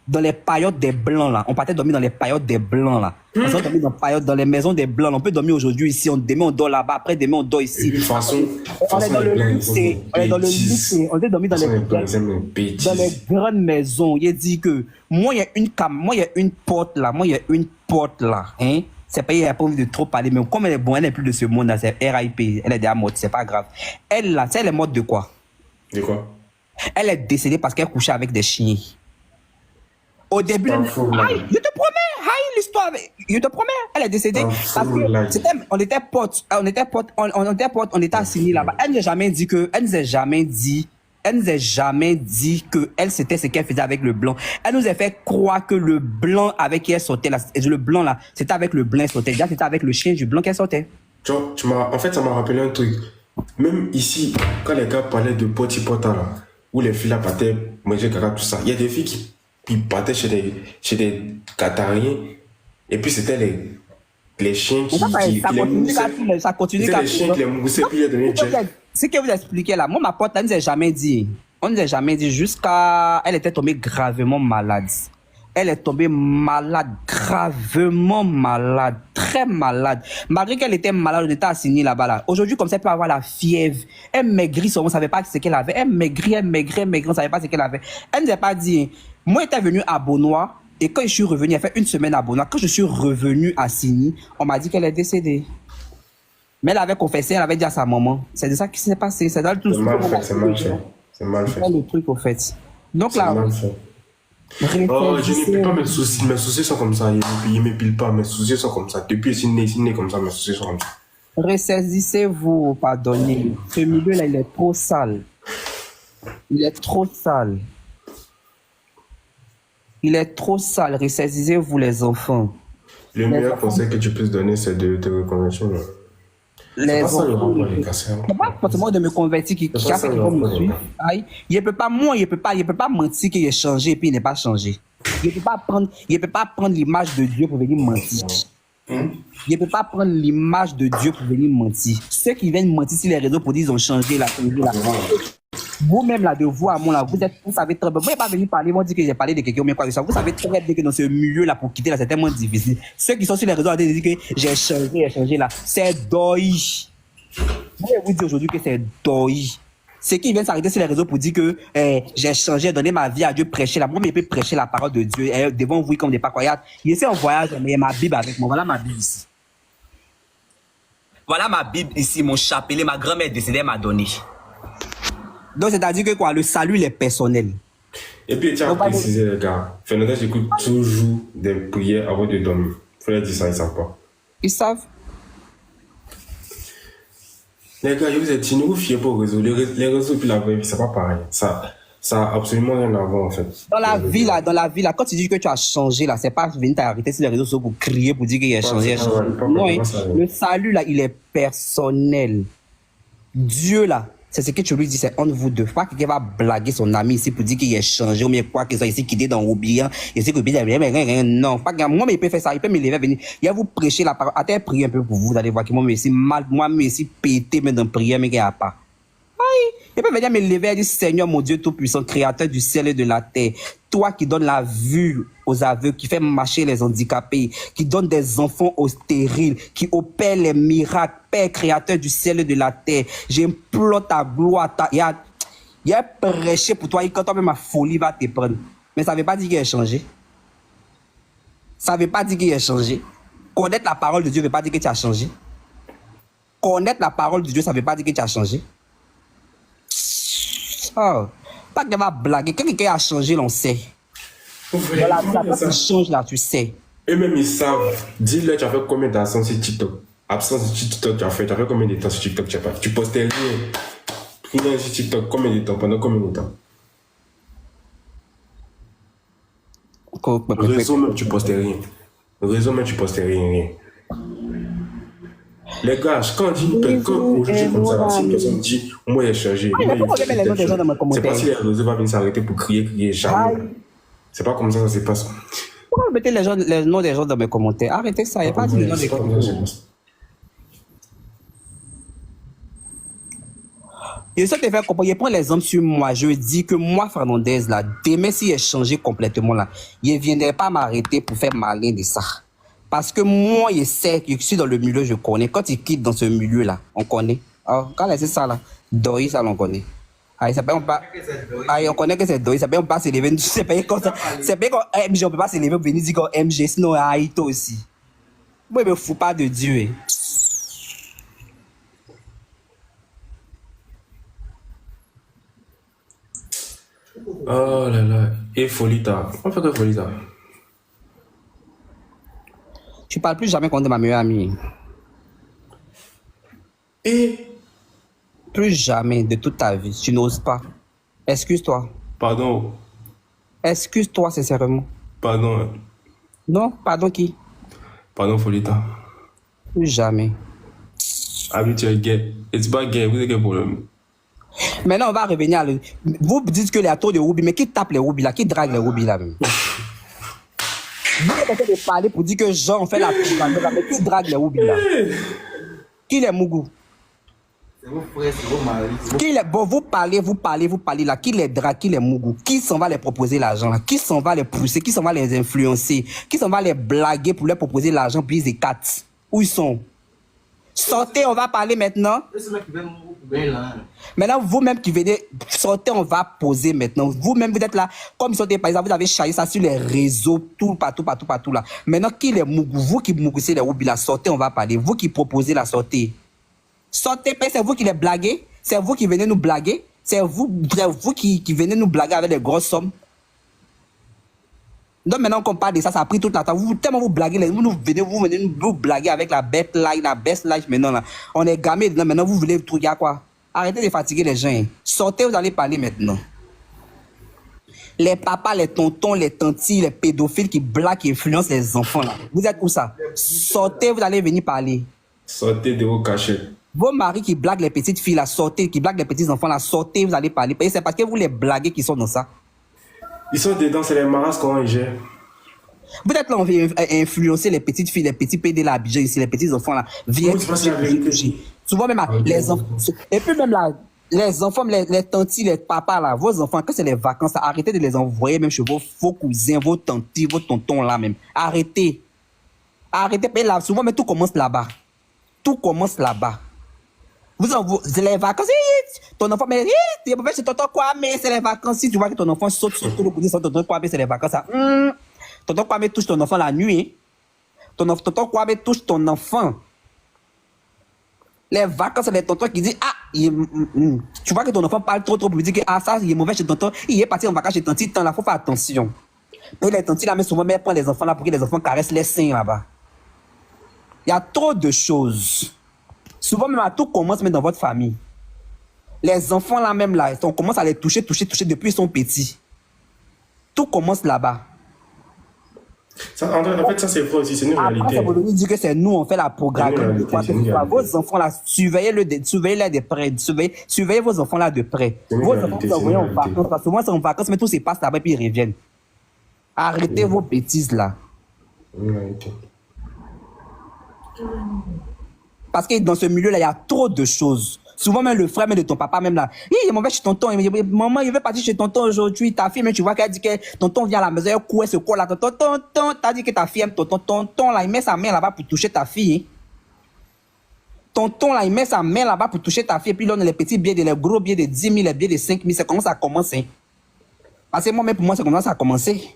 dans les paillotes des blancs là, on partait dormir dans les paillotes des blancs là. On s'est dormi dans les maisons des blancs, on peut dormir aujourd'hui ici, demain on dort là-bas, après demain on dort ici. De toute façon, on est dans le luxe, on est dormi dans les grandes maisons. Il dit que moi il y a une porte là, hein. C'est pas, il a pas envie de trop parler, mais comme elle est bonne, elle n'est plus de ce monde là, c'est RIP, elle est déjà morte, c'est pas grave. Elle là, elle est morte de quoi? De quoi? Elle est décédée parce qu'elle couchait avec des chiens. Au début, je te promets, l'histoire, je te promets, elle est décédée parce que on était potes, on était assignés là-bas. Elle nous a jamais dit que c'était ce qu'elle faisait avec le blanc. Elle nous a fait croire que le blanc avec qui elle sortait là, le blanc là, c'était avec le blanc qu'elle sortait. Déjà, c'était avec le chien du blanc qu'elle sortait. En fait, ça m'a rappelé un truc. Même ici, quand les gars parlaient de poti-pota là, où les filles là partaient manger caca, tout ça, il y a des filles qui partaient chez des Qatariens, et puis c'était les chiens qui ça continue. C'était les chiens qui les moussaient, puis ils donnaient jet. Ce que vous expliquez là, moi, ma pote, elle ne nous a jamais dit. On ne nous a jamais dit jusqu'à... Elle était tombée gravement malade. Elle est tombée malade, gravement malade, très malade. Malgré qu'elle était malade, on était assigné là-bas. Là. Aujourd'hui, comme ça, elle peut avoir la fièvre. Elle maigrit, on ne savait pas ce qu'elle avait. Elle maigrit, on ne savait pas ce qu'elle avait. Elle ne nous a pas dit. Moi, j'étais venu à Beaunois, et quand je suis revenu, elle fait une semaine à Beaunois. Quand je suis revenu à Signy, on m'a dit qu'elle est décédée. Mais elle avait confessé, elle avait dit à sa maman. C'est de ça qui s'est passé. C'est mal fait. C'est mal fait. C'est le truc, au fait. Donc là. Oh, je n'épile pas mes soucis. Mes soucis sont comme ça. Ils ne m'épilent pas. Mes soucis sont comme ça. Depuis ici, né comme ça, mes soucis sont comme ça. Ressaisissez-vous, pardonnez. Ce milieu-là, il est trop sale. Il est trop sale. Il est trop sale. Ressaisissez-vous, les enfants. Le meilleur conseil que tu peux donner, c'est de te reconvertir. Les enfants. C'est pas forcément de me convertir qui a fait comme me suivre. Il peut pas mentir qu'il est changé et puis il n'est pas changé. Il peut pas prendre l'image de Dieu pour venir mentir. Il peut pas prendre l'image de Dieu pour venir mentir. Ceux qui viennent mentir sur les réseaux pour dire qu'ils ont changé la Vous-même, là, de vous à moi, là, vous savez très bien. Vous n'êtes pas venu parler, moi, dit que j'ai parlé de quelqu'un, mais quoi que ça. Vous savez très bien que dans ce milieu-là, pour quitter, là, c'est tellement difficile. Ceux qui sont sur les réseaux, ont dit que j'ai changé, là. C'est deuil. Moi, je vous dis aujourd'hui que c'est deuil. C'est qui viennent s'arrêter sur les réseaux pour dire que j'ai changé, donné ma vie à Dieu, prêcher la. Moi, je peux prêcher la parole de Dieu devant vous comme des pas croyants. Il essaie en voyage, mais il y a ma Bible avec moi. Voilà ma Bible ici. Voilà ma Bible ici, mon chapelet, ma grand-mère décédée m'a donné. Donc, c'est-à-dire que quoi, le salut, il est personnel. Et puis, tu as précisé, les gars, Fernandez écoute toujours des prières avant de dormir. Faut leur dire ça, ils savent pas. Ils savent. Les gars, je vous ai dit, ne vous fiez pas aux réseaux. Les réseaux et puis la vraie vie, c'est pas pareil. Ça a absolument rien à voir, en fait. Dans la vie, là, quand tu dis que tu as changé, là, c'est pas venir t'arrêter sur les réseaux sociaux pour crier, pour dire qu'il a changé. Non, le salut, là, il est personnel. Dieu, là, c'est ce que tu lui dis, c'est entre vous deux. Pas quelqu'un va blaguer son ami ici pour dire qu'il a changé, ou bien quoi, qu'ils sont ici, qu'il est dans l'oubliant, et c'est que non, pas moi, mais il peut faire ça, il peut me lever, venir. Il va vous prêcher la parole. Attends, prier un peu pour vous, vous allez voir que moi, mais ici, mal, moi, mais ici, pété, mais dans la prière, mais qu'il n'y a pas. Il peut venir me lever et dire, Seigneur, mon Dieu Tout-Puissant, Créateur du ciel et de la terre, toi qui donnes la vue aux aveugles, qui fait marcher les handicapés, qui donne des enfants aux stériles, qui opère les miracles, Père Créateur du ciel et de la terre, j'implore ta gloire. Il y a prêché pour toi, et quand toi-même ma folie va te prendre. Mais ça ne veut pas dire qu'il a changé. Ça ne veut pas dire qu'il a changé. Connaître la parole de Dieu ne veut pas dire que tu as changé. Connaître la parole de Dieu, ça ne veut pas dire que tu as changé. Oh, pas que tu vas blaguer. Quelqu'un a changé, l'on sait. Voilà, quand tu changes là, tu sais. Eux-mêmes, ils savent. Dis-leur, tu as fait combien d'absence sur TikTok? Absence sur TikTok, tu as fait combien de temps sur TikTok? Tu postais rien. Rien sur TikTok, combien de temps? Pendant combien de temps? Le réseau même, tu postais rien. Le réseau même, tu postais rien. Les gars, quand on juge comme ça, si une personne dit, moi, il a changé. C'est pas si les réseaux vont venir s'arrêter pour crier, jamais. C'est pas comme ça que ça se passe. Pourquoi vous mettez les noms des gens dans mes commentaires? Arrêtez ça, il n'y a pas de nom des commentaires. Et ça te fait comprendre, il prend l'exemple sur moi. Je dis que moi, Fernandez, là, demain, si il changé complètement, là, il ne viendrait pas m'arrêter pour faire malin de ça. Parce que moi, je sais que je suis dans le milieu, je connais. Quand il quitte dans ce milieu-là, on connaît. Alors, quand c'est ça, là, Dory, ça, on connaît. Ah, ça peut pas. Ah, on connaît que c'est Dory, ça peut pas s'élever. C'est pas comme ça. C'est pas comme MG, on peut pas s'élever pour venir dire comme MG, sinon, Aïto aussi. Moi, je me fous pas de Dieu. Oh là là. Et Folita. On fait quoi, Folita? Tu parles plus jamais contre ma meilleure amie. Et plus jamais de toute ta vie. Tu n'oses pas. Excuse-toi. Pardon. Excuse-toi sincèrement. Pardon. Non, pardon qui? Pardon, Folita. Plus jamais. Ah oui, tu es gay. Et c'est pas gay, vous avez quel problème? Maintenant, on va revenir à le... Vous dites que les atos de Ruby, mais qui tape les Ruby là? Qui drague les Ruby là même? Vous êtes en train de parler pour dire que Jean fait la propagande là, mais qui drague les Ruby là? Qui les Mougou? C'est vos frères, c'est vos maris. Qui les... Bon, vous parlez là. Qui les drague, qui les Mougou? Qui s'en va les proposer l'argent là? Qui s'en va les pousser? Qui s'en va les influencer? Qui s'en va les blaguer pour leur proposer l'argent puis ils écartent? Où ils sont? Sortez, on va parler maintenant. Maintenant, vous-même qui venez, sortez, on va poser maintenant. Vous-même, vous êtes là, comme sortez, par exemple, vous avez chargé ça sur les réseaux, tout, partout là. Maintenant, qui les mougou? Vous qui mougoussez les roubilles là, sortez, on va parler. Vous qui proposez la sortie. Sortez, c'est vous qui les blaguez. C'est vous qui venez nous blaguer. C'est vous qui venez nous blaguer avec des grosses sommes. Donc maintenant qu'on parle de ça, ça a pris toute la temps. Tellement vous blaguez, vous venez nous blaguer avec la best life maintenant là. On est gamé maintenant vous voulez trouver quoi? Arrêtez de fatiguer les gens. Sortez, vous allez parler maintenant. Les papas, les tontons, les tantis, les pédophiles qui blaguent, qui influencent les enfants là. Vous êtes où ça? Sortez, vous allez venir parler. Sortez de vos cachets. Vos maris qui blaguent les petites filles là, sortez, qui blaguent les petits enfants là, sortez, vous allez parler. C'est parce que vous les blaguez qui sont dans ça. Ils sont dedans, c'est les marasses qu'on gère. Vous êtes là, on vient influencer les petites filles, les petits PD là, ici, les petits enfants là. Viennent. Souvent même les enfants. Et puis même là, Les enfants, les tantis, les papas, là, vos enfants, quand c'est les vacances, arrêtez de les envoyer même chez vos cousins, vos tantis, vos tontons là même. Arrêtez. Arrêtez. Mais là, souvent, mais tout commence là-bas. Tout commence là-bas. Vous envoyez les vacances, ton enfant, mais tu es mauvais chez tonton Kwame, c'est les vacances. Si tu vois que ton enfant saute sur tout le côté, tonton Kwame, c'est les vacances. Tonton Kwame touche ton enfant la nuit. Tonton Kwame touche ton enfant. Les vacances, les tontons qui disent, tu vois que ton enfant parle trop pour lui dire que ça, il est mauvais chez tonton, il est parti en vacances chez tonton, là, faut faire attention. Et les tontis là, mais souvent, mais prend les enfants là pour que les enfants caressent les seins là-bas. Il y a trop de choses. Souvent, même à tout commence même dans votre famille. Les enfants là même là, on commence à les toucher depuis qu'ils sont petits. Tout commence là-bas. Ça, André, en fait, ça c'est vrai aussi, c'est une réalité. Après, ça veut dire que c'est nous, on fait la programme. Vos enfants là, surveillez-les de près. Surveillez vos enfants là de près. Vos enfants, vous envoyez en vacances, parce que moi, c'est en vacances, mais tout se passe là-bas et puis ils reviennent. Arrêtez vos bêtises là. Parce que dans ce milieu-là, il y a trop de choses. Souvent, même le frère même de ton papa, même là, il est mauvais chez tonton. Il me dit, maman, il veut partir chez tonton aujourd'hui. Ta fille, même, tu vois qu'elle dit que tonton vient à la maison, elle court, elle se colle là. Tonton, t'as dit que ta fille aime tonton là, il met sa main là-bas pour toucher ta fille. Tonton là, il met sa main là-bas pour toucher ta fille. Et puis là, on a les petits billets, les gros billets de 10 000, les billets de 5 000. C'est comment ça commence. Hein? Parce que moi-même, pour moi, c'est comme ça que ça a commencé.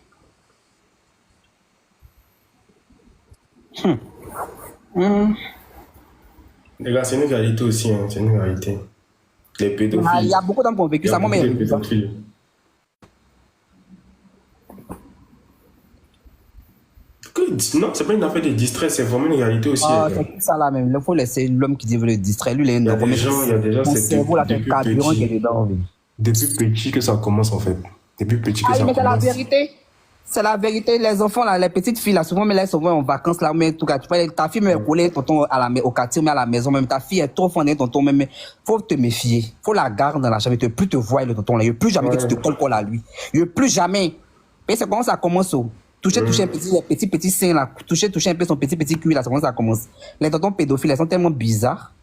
Les gars, c'est une réalité aussi, hein. C'est une réalité. Les pédophiles. Il y a beaucoup d'hommes qui ont vécu ça. Moi-même, les pédophiles. Non, c'est pas une affaire de distrait, c'est vraiment une réalité aussi. C'est ça là même. Il faut laisser l'homme qui veut le distraire. Lui, il y a des gens, c'est cerveau là, c'est un carburant qui est dedans. Depuis petit que ça commence en fait. Depuis petit que ça commence. Mais c'est la vérité. C'est la vérité. Les enfants là, les petites filles là, souvent, mais là, elles sont en vacances là, mais en tout cas, tu vois, ta fille me coller tonton au quartier, mais à la maison même. Ta fille est trop fondée, tonton, même. Faut te méfier. Faut la garder dans la chambre. Il ne plus te voir le tonton là. Il ne plus jamais que tu te colles à lui. Il ne plus jamais. Mais c'est comment ça commence. Toucher un petit seins là, toucher un peu son petit cul là, c'est comment ça commence. Les tontons pédophiles, elles sont tellement bizarres.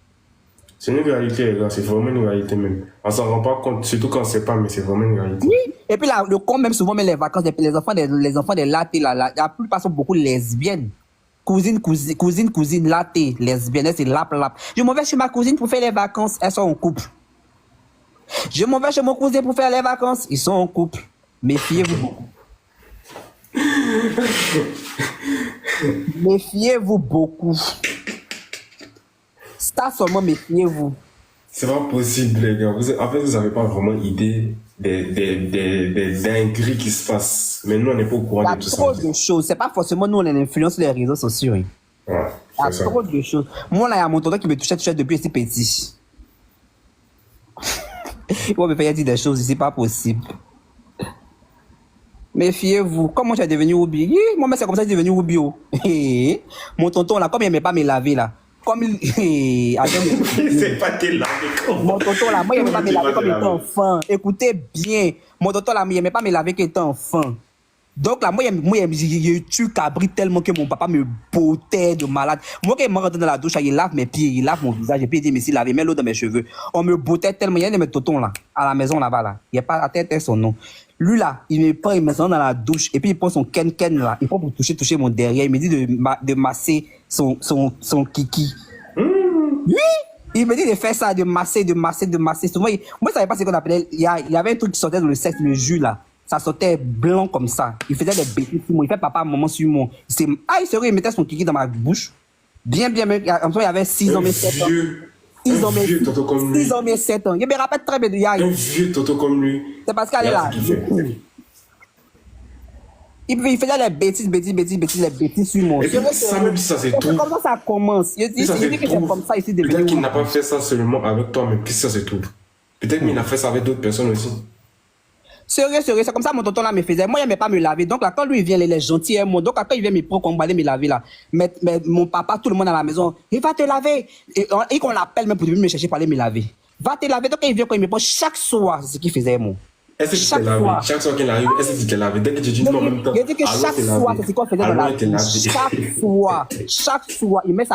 C'est une réalité, les gars, c'est vraiment une réalité même. On s'en rend pas compte, surtout quand on sait pas, mais c'est vraiment une réalité. Oui, et puis là, le con même souvent, même les vacances, les enfants des latés là, la plupart sont beaucoup lesbiennes. Cousine, laté, lesbienne, c'est lap. Je m'en vais chez ma cousine pour faire les vacances, elles sont en couple. Je m'en vais chez mon cousin pour faire les vacances, ils sont en couple. Méfiez-vous beaucoup. Méfiez-vous beaucoup. Ça seulement, méfiez-vous. C'est pas possible, les gars. En fait, vous n'avez pas vraiment idée des dingueries qui se passent. Mais nous, on n'est pas au courant de tout ça. Il y a trop de choses. C'est pas forcément nous, on influence les réseaux sociaux. Hein. Ouais, il y a trop de choses. Moi, là, il y a mon tonton qui me touchait depuis si petit. Il va me faire dire des choses ici, pas possible. Méfiez-vous. Comment tu es devenu Obi? Moi, c'est comme ça que je suis devenu Obi. Mon tonton, là, comme il n'aimait pas me laver, là. Comme il. C'est pas tes laver comme mon tonton, là, moi, il n'aimait pas me laver comme il était enfant. Écoutez bien. Mon tonton, là, il n'aimait pas me laver quand il était enfant. Donc, là, moi, je tue cabri tellement que mon papa me bottait de malade. Moi, quand il me rentre dans la douche, il lave mes pieds, il lave mon visage, et puis il dit, mais s'il lavait, mets l'eau dans mes cheveux. On me bottait tellement. Il y a un de mes tontons, là, à la maison, là-bas, là. Il n'y a pas à tête son nom. Lui, là, il me prend, il me sent dans la douche, et puis il prend son ken, là. Il prend pour toucher mon derrière. Il me dit de masser son kiki. Oui! Il me dit de faire ça, de masser. Souvent, moi, je savais pas ce qu'on appelait. Il y avait un truc qui sortait dans le sexe, le jus, là. Ça sortait blanc comme ça. Il faisait des bêtises sur moi. Il fait papa, maman sur moi. Il serait, il mettait son kiki dans ma bouche. Bien. Il y avait 6 ans, mais 7 ans. 6 ans, mais 7 ans. Il me rappelle très bien de Yaya. Un vieux toto comme lui. C'est parce qu'elle est là. Il faisait les bêtises, les bêtises sur moi. Et puis, ça, même si ça se trouve. Comment ça commence? Il dit que c'est comme ça ici. Peut-être qu'il n'a pas fait ça seulement avec toi, mais puis ça se trouve. Peut-être qu'il a fait ça avec d'autres personnes aussi. Sérieux, c'est comme ça mon tonton là me faisait. Moi, il n'aimait pas me laver. Donc là, quand lui, il vient, il est gentil, moi. Donc quand il vient me prendre comme balai, me laver là. Mais mon papa, tout le monde à la maison, il va te laver. Et qu'on l'appelle même pour venir me chercher pour aller me laver. Va te laver. Donc quand il vient, quand il me prend chaque soir, c'est ce qu'il faisait, moi. Est-ce que tu t'es lavé? Chaque soir qu'il arrive, est-ce que tu t'es lavé? Dès que tu dis non en même temps. Il dit que chaque soir, c'est ce qu'on faisait dans la bouche. Chaque soir, il met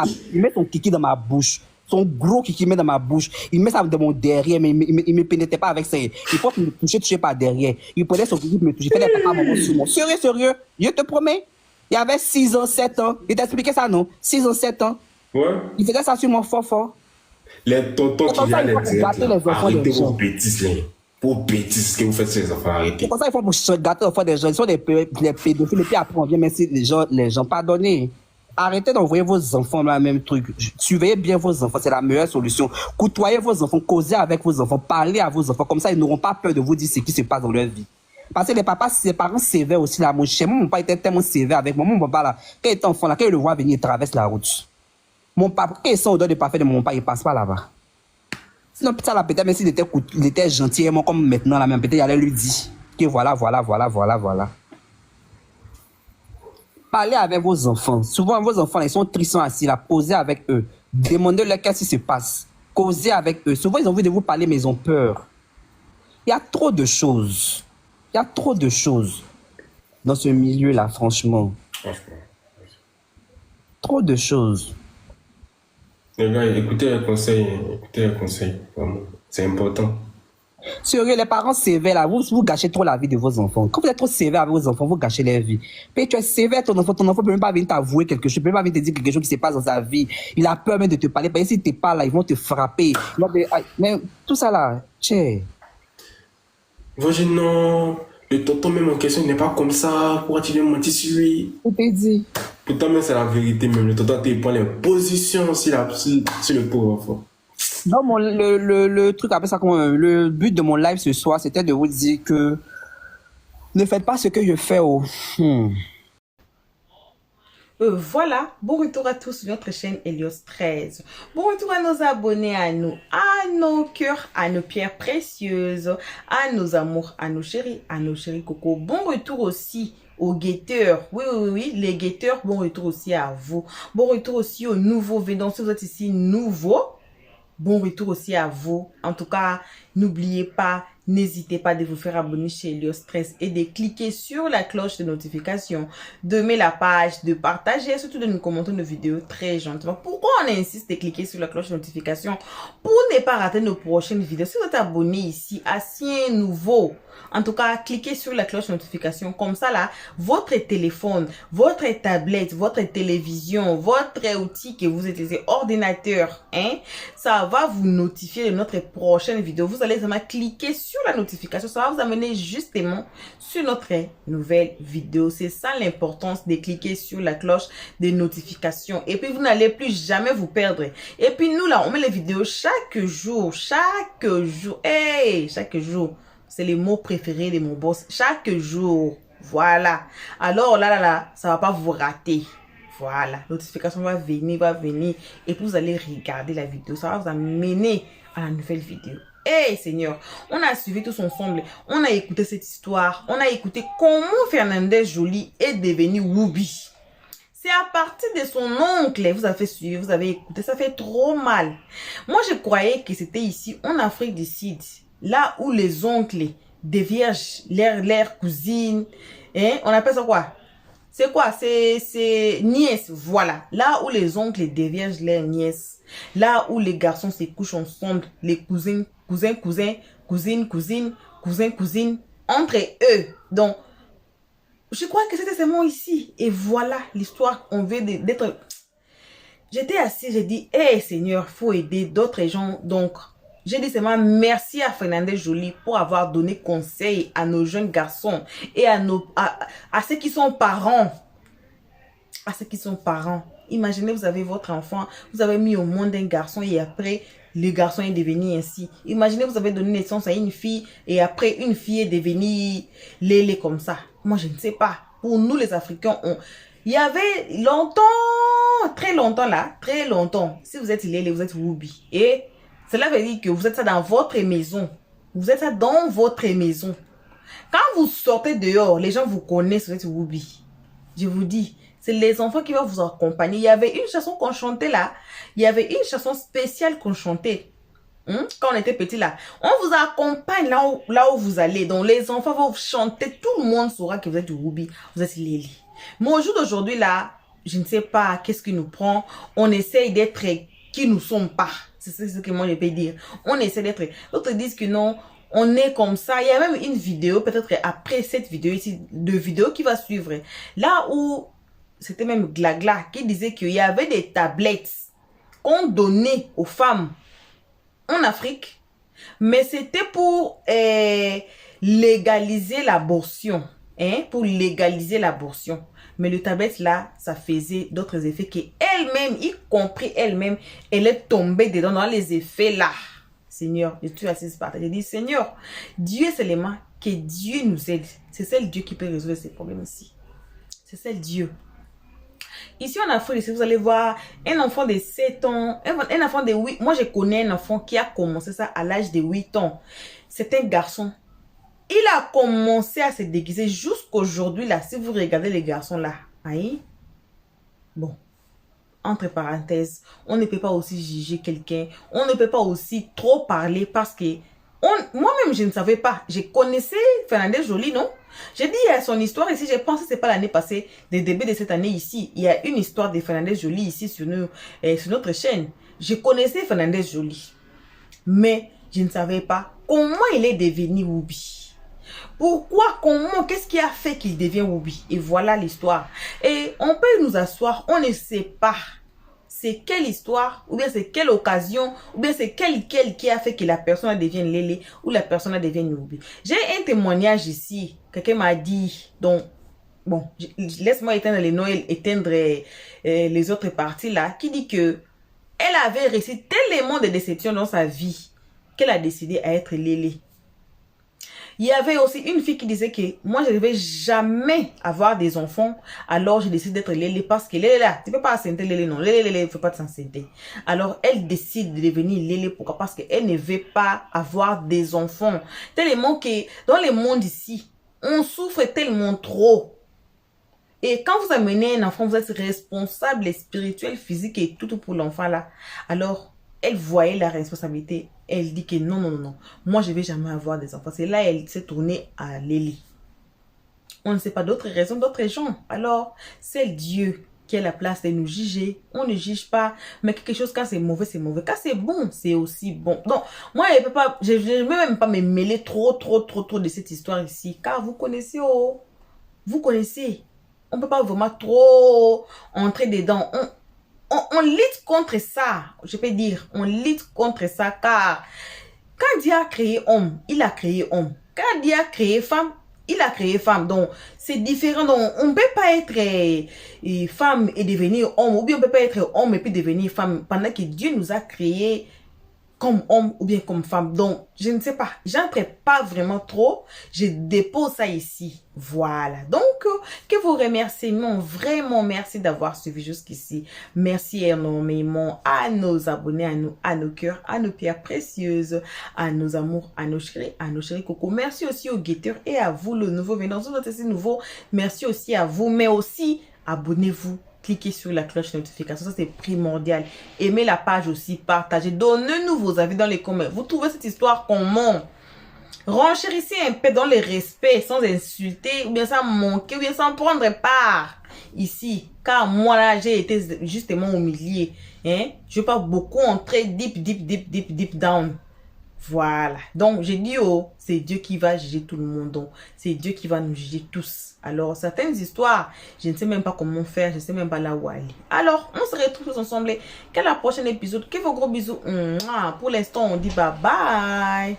son kiki dans ma bouche. son gros qui met dans ma bouche. Il met ça dans mon derrière, mais il me pénétrait pas avec ça. Il faut qu'il me toucher par derrière. Il prenait son kiki, me toucher. Il faisait papa, maman sur moi. Sérieux. Je te promets. Il avait 6 ans, 7 ans. Il t'a expliqué ça, non? 6 ans, 7 ans. Ouais. Il faisait ça sur moi fort. Les tontons qui viennent les directs, là, les enfants arrêtez des vos gens. bêtises, là. Vos bêtises que vous faites sur les enfants, arrêtez. C'est pour ça qu'il faut gâter les enfants des gens. Ils sont des pédophiles. Et puis après, on vient merci les gens. Pardonnez. Arrêtez d'envoyer vos enfants dans le même truc. Surveillez bien vos enfants. C'est la meilleure solution. Côtoyez vos enfants. Causez avec vos enfants. Parlez à vos enfants. Comme ça, ils n'auront pas peur de vous dire ce qui se passe dans leur vie. Parce que les parents sévères aussi, là. Chez moi, mon papa était tellement sévère avec moi. Mon papa, là, quand il était enfant, là, quand il le voit venir, il traverse la route. Mon papa, quand il sent odeur de parfait de mon papa, il passe pas là-bas. Sinon, ça, là, peut-être, même s'il était gentil, comme maintenant, là, même, peut-être, il allait lui dire que voilà. Parlez avec vos enfants. Souvent, vos enfants, ils sont tristes, ils sont assis là. Posez avec eux. Demandez-leur qu'est-ce qui se passe. Causez avec eux. Souvent, ils ont envie de vous parler, mais ils ont peur. Il y a trop de choses. Dans ce milieu-là, franchement. Trop de choses. Les gars, écoutez les conseils. Vraiment. C'est important. Sérieux, les parents sévères, là, vous gâchez trop la vie de vos enfants. Quand vous êtes trop sévère avec vos enfants, vous gâchez leur vie. Puis tu es sévère, ton enfant peut même pas venir t'avouer quelque chose, peut même pas venir te dire quelque chose qui se passe dans sa vie. Il a peur même de te parler. Parce que s'il te parle, là, ils vont te frapper. Mais tout ça là, tchè. Moi, non. Le tonton même en question, il n'est pas comme ça. Pourquoi tu viens mentir sur lui? Je t'ai dit. Pourtant, même c'est la vérité même. Le tonton, il prend les positions sur le pauvre enfant. Non, le truc, après ça, le but de mon live ce soir, c'était de vous dire que ne faites pas ce que je fais. Voilà, bon retour à tous sur notre chaîne Helios 13. Bon retour à nos abonnés, à nos cœurs, à nos pierres précieuses, à nos amours, à nos chéris coco. Bon retour aussi aux guetteurs. Oui, les guetteurs, bon retour aussi à vous. Bon retour aussi aux nouveaux venants. Si vous êtes ici nouveau, bon retour aussi à vous. En tout cas, n'oubliez pas, n'hésitez pas de vous faire abonner chez Helios 13 et de cliquer sur la cloche de notification, d'aimer la page, de partager et surtout de nous commenter nos vidéos très gentiment. Pourquoi on insiste de cliquer sur la cloche de notification? Pour ne pas rater nos prochaines vidéos. Si vous êtes abonné ici, ancien, nouveau, en tout cas, cliquez sur la cloche de notification. Comme ça, là, votre téléphone, votre tablette, votre télévision, votre outil que vous utilisez, ordinateur, ça va vous notifier de notre prochaine vidéo. Vous allez seulement cliquer sur la notification. Ça va vous amener justement sur notre nouvelle vidéo. C'est ça l'importance de cliquer sur la cloche de notification. Et puis, vous n'allez plus jamais vous perdre. Et puis, nous, là, on met les vidéos chaque jour. Chaque jour. C'est les mots préférés de mon boss. Chaque jour. Voilà. Alors là, ça va pas vous rater. Voilà. Notification va venir. Et puis vous allez regarder la vidéo. Ça va vous amener à la nouvelle vidéo. Hey Seigneur, on a suivi tous ensemble. On a écouté cette histoire. On a écouté comment Fernandez Joly est devenu Whoopi. C'est à partir de son oncle. Vous avez suivi, vous avez écouté. Ça fait trop mal. Moi, je croyais que c'était ici, en Afrique du Sud. Là où les oncles des vierges, leurs cousines, on appelle ça quoi? C'est quoi? C'est nièce, voilà. Là où les oncles des vierges, leurs nièces. Là où les garçons se couchent ensemble, les cousins, cousines, entre eux. Donc, je crois que c'était seulement ici. Et voilà l'histoire. On veut d'être... J'étais assise, j'ai dit, hey Seigneur, faut aider d'autres gens. Donc, j'ai dit seulement merci à Fernandez Joly pour avoir donné conseil à nos jeunes garçons et à ceux qui sont parents. Imaginez, vous avez votre enfant, vous avez mis au monde un garçon et après, le garçon est devenu ainsi. Imaginez, vous avez donné naissance à une fille et après, une fille est devenue lélé comme ça. Moi, je ne sais pas. Pour nous, les Africains, il y avait longtemps, très longtemps, si vous êtes lélé, vous êtes Whoopi. Et cela veut dire que vous êtes ça dans votre maison. Vous êtes ça dans votre maison. Quand vous sortez dehors, les gens vous connaissent, vous êtes Whoopi. Je vous dis, c'est les enfants qui vont vous accompagner. Il y avait une chanson qu'on chantait là. Il y avait une chanson spéciale qu'on chantait. Quand on était petit là. On vous accompagne là où vous allez. Donc les enfants vont chanter. Tout le monde saura que vous êtes Whoopi. Vous êtes Lily. Mais au jour d'aujourd'hui là, je ne sais pas qu'est-ce qui nous prend. On essaye d'être qui nous sommes pas. C'est ce que moi je peux dire. On essaie d'être... D'autres disent que non, on est comme ça. Il y a même une vidéo, peut-être après cette vidéo ici, de vidéo qui va suivre. Là où, c'était même Glagla qui disait qu'il y avait des tablettes qu'on donnait aux femmes en Afrique. Mais c'était pour légaliser l'abortion. Hein, pour légaliser l'abortion. Mais le tablette là, ça faisait d'autres effets qu'elle-même, y compris elle-même, elle est tombée dedans dans les effets là. Seigneur, je suis assise par terre. Je dis, Seigneur, Dieu seulement, que Dieu nous aide. C'est seul Dieu qui peut résoudre ces problèmes ici. C'est seul Dieu. Ici en Afrique, vous allez voir un enfant de 7 ans, un enfant de 8. Moi, je connais un enfant qui a commencé ça à l'âge de 8 ans. C'est un garçon. Il a commencé à se déguiser jusqu'aujourd'hui là. Si vous regardez les garçons là, aïe. Bon, entre parenthèses, on ne peut pas aussi juger quelqu'un. On ne peut pas aussi trop parler parce que moi-même je ne savais pas. Je connaissais Fernandez Joly, non? J'ai dit il y a son histoire ici. Je pense que c'est pas l'année passée, le début de cette année ici. Il y a une histoire de Fernandez Joly ici sur notre chaîne. Je connaissais Fernandez Joly, mais je ne savais pas comment il est devenu Whoopi. Pourquoi, comment, qu'est-ce qui a fait qu'il devient Whoopi? Et voilà l'histoire. Et on peut nous asseoir, on ne sait pas c'est quelle histoire, ou bien c'est quelle occasion, ou bien c'est quel qui a fait que la personne devienne Lélé, ou la personne devienne Whoopi. J'ai un témoignage ici, quelqu'un m'a dit, donc, bon, laisse-moi éteindre les Noël, éteindre les autres parties là, qui dit que elle avait réussi tellement de déceptions dans sa vie, qu'elle a décidé à être Lélé. Il y avait aussi une fille qui disait que moi, je ne vais jamais avoir des enfants. Alors, je décide d'être Lélé parce que Lélé là, tu ne peux pas assenter Lélé, non. Lélé, il ne faut pas t'assenter. Alors, elle décide de devenir Lélé. Pourquoi? Parce qu'elle ne veut pas avoir des enfants. Tellement que dans le monde ici, on souffre tellement trop. Et quand vous amenez un enfant, vous êtes responsable spirituel, physique et tout pour l'enfant là. Alors, elle voyait la responsabilité. Elle dit que non, non, non, non. Moi, je ne vais jamais avoir des enfants. C'est là elle s'est tournée à Lélé. On ne sait pas d'autres raisons, d'autres gens. Alors, c'est Dieu qui a la place de nous juger. On ne juge pas. Mais quelque chose, quand c'est mauvais, c'est mauvais. Quand c'est bon, c'est aussi bon. Donc, moi, je ne vais même pas me mêler trop de cette histoire ici. Car vous connaissez, oh. Vous connaissez. On ne peut pas vraiment trop entrer dedans. On lutte contre ça, je peux dire, on lutte contre ça car quand Dieu a créé homme, il a créé homme. Quand Dieu a créé femme, il a créé femme. Donc, c'est différent. Donc, on ne peut pas être femme et devenir homme, ou bien on ne peut pas être homme et puis devenir femme pendant que Dieu nous a créé comme homme ou bien comme femme. Donc, je ne sais pas. J'entre pas vraiment trop. Je dépose ça ici. Voilà. Donc, que vos remerciements. Vraiment, merci d'avoir suivi jusqu'ici. Merci énormément à nos abonnés, à nos cœurs, à nos pierres précieuses, à nos amours, à nos chéris coco. Merci aussi aux guetteurs et à vous, le nouveau venant. Si vous êtes aussi nouveau, merci aussi à vous. Mais aussi, abonnez-vous. Cliquez sur la cloche de notification, ça c'est primordial. Aimez la page aussi, partagez, donnez-nous vos avis dans les commentaires. Vous trouvez cette histoire comment? Renchérissez un peu dans le respect, sans insulter, ou bien sans manquer, ou bien sans prendre part ici. Car moi là, j'ai été justement humilié. Hein? Je ne veux pas beaucoup entrer deep down. Voilà. Donc, j'ai dit, oh, c'est Dieu qui va juger tout le monde. Donc, c'est Dieu qui va nous juger tous. Alors, certaines histoires, je ne sais même pas comment faire. Je ne sais même pas là où aller. Alors, on se retrouve tous ensemble. Quel est le prochain épisode? Que vos gros bisous. Pour l'instant, on dit bye bye.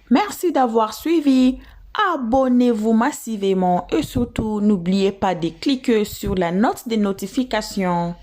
Merci d'avoir suivi. Abonnez-vous massivement. Et surtout, n'oubliez pas de cliquer sur la note de notification.